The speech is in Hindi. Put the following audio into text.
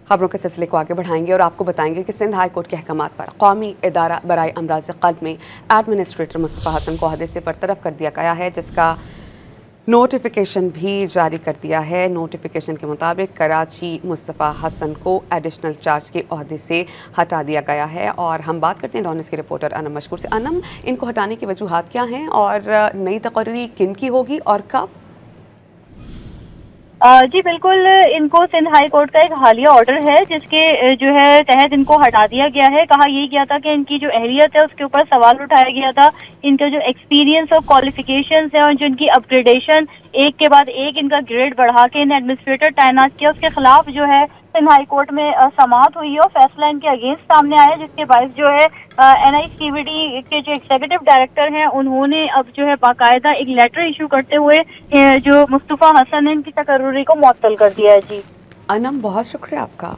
खबरों के सिलसिले को आगे बढ़ाएंगे और आपको बताएंगे कि सिंध हाई कोर्ट के अहकामात पर कौमी इदारा बराए अमराज क़ल्ब में एडमिनिस्ट्रेटर मुस्तफ़ा हसन को ओहदे से बरतरफ कर दिया गया है, जिसका नोटिफिकेशन भी जारी कर दिया है। नोटिफिकेशन के मुताबिक कराची मुस्तफ़ा हसन को एडिशनल चार्ज के ओहदे से हटा दिया गया है। और हम बात करते हैं डॉनिस के रिपोर्टर अनम मशकूर से। अनम, इनको हटाने की वजूहात क्या हैं और नई तकर्री किन की होगी और कब? जी बिल्कुल, इनको सिंध हाई कोर्ट का एक हालिया ऑर्डर है जिसके जो है तहत इनको हटा दिया गया है। कहा यही गया था कि इनकी जो अहलियत है उसके ऊपर सवाल उठाया गया था, इनका जो एक्सपीरियंस और क्वालिफिकेशंस है और जो इनकी अपग्रेडेशन एक के बाद एक इनका ग्रेड बढ़ा के इन एडमिनिस्ट्रेटर तैनात किया, उसके खिलाफ जो है सिंध हाई कोर्ट में समाअत हुई है और फैसला इनके अगेंस्ट सामने आया, जिसके बायस जो है NICVD के जो एग्जीक्यूटिव डायरेक्टर हैं उन्होंने अब जो है बाकायदा एक लेटर इशू करते हुए जो मुस्तफ़ा हसन है इनकी तकर्री को मुअत्तल कर दिया है। जी अनम, बहुत शुक्रिया आपका।